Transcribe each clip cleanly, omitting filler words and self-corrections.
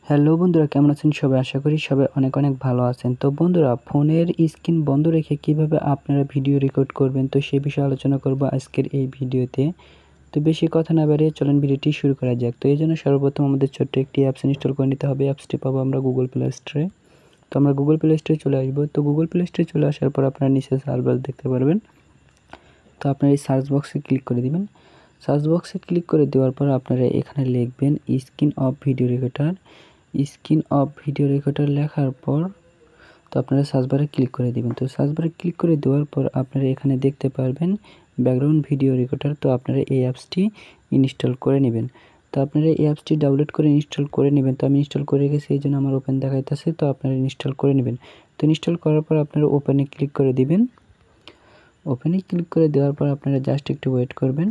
Hello বন্ধুরা, কেমন আছেন সবাই? আশা করি সবাই অনেক অনেক ভালো আছেন। তো বন্ধুরা, ফোনের স্ক্রিন বন্ধ রেখে কিভাবে আপনারা ভিডিও রেকর্ড করবেন, তো সে বিষয়ে আলোচনা করব আজকের এই ভিডিওতে। তো বেশি কথা না বাড়িয়ে চলেন ভিডিওটি শুরু করা যাক। তো এই জন্য সর্বপ্রথম আমাদের ছোট্ট একটি অ্যাপস ইনস্টল করে নিতে হবে। অ্যাপসটি পাবো আমরা গুগল প্লে স্টোরে। তো আমরা গুগল প্লে স্টোরে চলে আসবো। তো গুগল প্লে স্টোরে চলে আসার পর আপনারা নিচে সার্চ বার দেখতে পারবেন। তো আপনারা এই সার্চ বক্সে ক্লিক করে দিবেন। সার্চ বক্সে ক্লিক করে দেওয়ার পর আপনারা এখানে লিখবেন screen off video recorder. Screen off video recorder লেখার পর তো আপনারা সার্চ বারে ক্লিক করে দিবেন। তো সার্চ বারে ক্লিক করে দেওয়ার পর আপনারা এখানে দেখতে পারবেন ব্যাকগ্রাউন্ড ভিডিও রেকর্ডার। তো আপনারা এই অ্যাপসটি ইনস্টল করে নেবেন। তো আপনারা এই অ্যাপসটি ডাউনলোড করে ইনস্টল করে নেবেন। তো আমি ইনস্টল করে গেছি, এই জন্য আমার ওপেন দেখাইতেছে। তো আপনারা ইনস্টল করে নেবেন। তো ইনস্টল করার পর আপনারা ওপেনে ক্লিক করে দিবেন। ওপেনে ক্লিক করে দেওয়ার পর আপনারা জাস্ট একটু ওয়েট করবেন।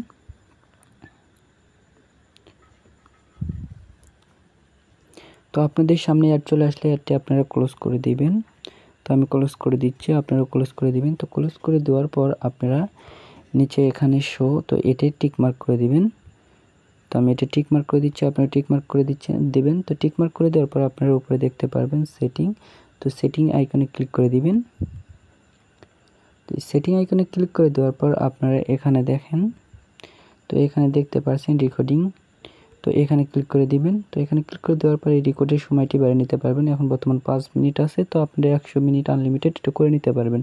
তো আপনাদের সামনে অ্যাড চলে আসলে অ্যাডটি আপনারা ক্লোজ করে দিবেন। তো আমি ক্লোজ করে দিচ্ছি, আপনারা ক্লোজ করে দিবেন। তো ক্লোজ করে দেওয়ার পর আপনারা নিচে এখানে শো, তো এটাই টিক মার্ক করে দিবেন। তো আমি এটা টিক মার্ক করে দিচ্ছি, আপনারা টিক মার্ক করে দিবেন। তো টিক মার্ক করে দেওয়ার পর আপনারা উপরে দেখতে পারবেন সেটিং। তো সেটিং আইকনে ক্লিক করে দিবেন। তো সেটিং আইকনে ক্লিক করে দেওয়ার পর আপনারা এখানে দেখেন, তো এখানে দেখতে পাচ্ছেন রেকর্ডিং। তো এখানে ক্লিক করে দিবেন। তো এখানে ক্লিক করে দেওয়ার পর এই রেকর্ডের সময়টি বাড়িয়ে নিতে পারবেন। এখন বর্তমান 5 মিনিট আছে, তো আপনারা 100 মিনিট আনলিমিটেড এটা করে নিতে পারবেন।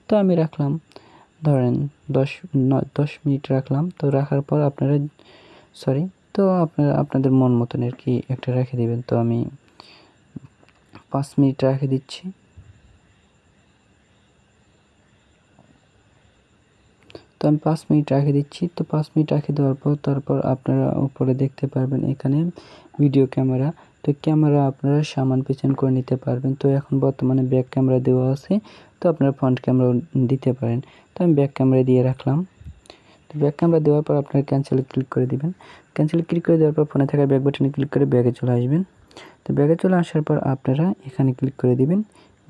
তো আমি রাখলাম, ধরেন 10 মিনিট রাখলাম। তো রাখার পর আপনারা তো আপনারা আপনাদের মন মতন আর কি একটা রেখে দিবেন। তো আমি 5 মিনিট রেখে দিচ্ছি। তো আমি 5 মিনিট রেখে দিচ্ছি। তো 5 মিনিট রেখে দেওয়ার পর তারপর আপনারা উপরে দেখতে পারবেন এখানে ভিডিও ক্যামেরা। তো ক্যামেরা আপনারা সামান পিছন করে নিতে পারবেন। তো এখন বর্তমানে ব্যাক ক্যামেরা দেওয়া আছে, তো আপনারা ফ্রন্ট ক্যামেরাও দিতে পারেন। তো আমি ব্যাক ক্যামেরা দিয়ে রাখলাম। তো ব্যাক ক্যামেরা দেওয়ার পর আপনারা ক্যান্সেলে ক্লিক করে দিবেন। ক্যান্সেলে ক্লিক করে দেওয়ার পর ফোনে থাকা ব্যাক বাটনে ক্লিক করে ব্যাগে চলে আসবেন। তো ব্যাগে চলে আসার পর আপনারা এখানে ক্লিক করে দিবেন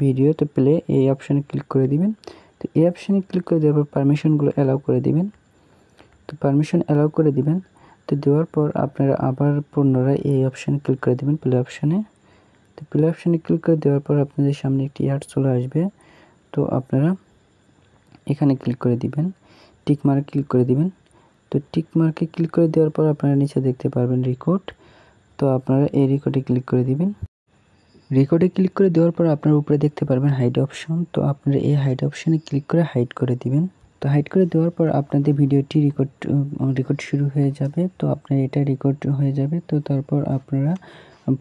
ভিডিও, তো প্লে এই অপশানে ক্লিক করে দিবেন। তো এই অপশানে ক্লিক করে দেওয়ার পর পারমিশনগুলো অ্যালাউ করে দিবেন। তো পারমিশন অ্যালাউ করে দিবেন। তো দেওয়ার পর আপনারা আবার পুনরায় এই অপশানে ক্লিক করে দিবেন, প্লে অপশানে। তো প্লে অপশানে ক্লিক করে দেওয়ার পর আপনাদের সামনে একটি অ্যাড চলে আসবে। তো আপনারা এখানে ক্লিক করে দিবেন, টিক মার্কে ক্লিক করে দিবেন। তো টিক মার্কে ক্লিক করে দেওয়ার পর আপনারা নিচে দেখতে পারবেন রেকর্ড। তো আপনারা এই রেকর্ডে ক্লিক করে দিবেন। রেকর্ডে ক্লিক করে দেওয়ার পর আপনারা উপরে দেখতে পারবেন হাইড অপশন। তো আপনারা এই হাইড অপশানে ক্লিক করে হাইড করে দিবেন। তো হাইড করে দেওয়ার পর আপনাদের ভিডিওটি রেকর্ড শুরু হয়ে যাবে। তো আপনার এটা রেকর্ড হয়ে যাবে। তো তারপর আপনারা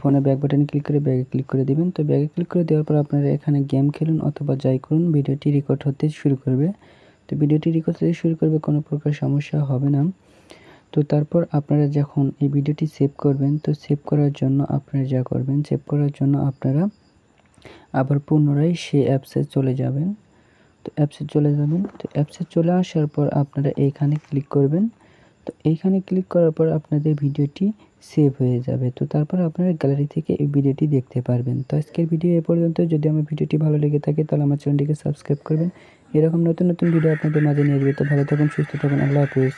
ফোনে ব্যাক বাটনে ক্লিক করে ব্যাগে ক্লিক করে দিবেন। তো ব্যাগে ক্লিক করে দেওয়ার পর আপনারা এখানে গেম খেলুন অথবা যাই করুন, ভিডিওটি রেকর্ড হতে শুরু করবে। তো ভিডিওটি রেকর্ড হতে শুরু করবে, কোনো প্রকার সমস্যা হবে না। তো তারপর আপনারা যখন এই ভিডিওটি সেভ করবেন, তো সেভ করার জন্য আপনারা যা করবেন, সেভ করার জন্য আপনারা আবার পুনরায় সেই অ্যাপসে চলে যাবেন। তো অ্যাপসে চলে যাবেন। তো অ্যাপসে চলে আসার পর আপনারা এইখানে ক্লিক করবেন। তো এইখানে ক্লিক করার পর আপনাদের ভিডিওটি সেভ হয়ে যাবে। তো তারপর আপনারা গ্যালারি থেকে এই ভিডিওটি দেখতে পারবেন। তো আজকের ভিডিও এ পর্যন্ত। যদি আমার ভিডিওটি ভালো লেগে থাকে তাহলে আমার চ্যানেলটিকে সাবস্ক্রাইব করবেন। এরকম নতুন নতুন ভিডিও আপনাদের মাঝে নিয়ে আসবে। তো ভালো থাকুন, সুস্থ থাকুন, আল্লাহ হাফেজ।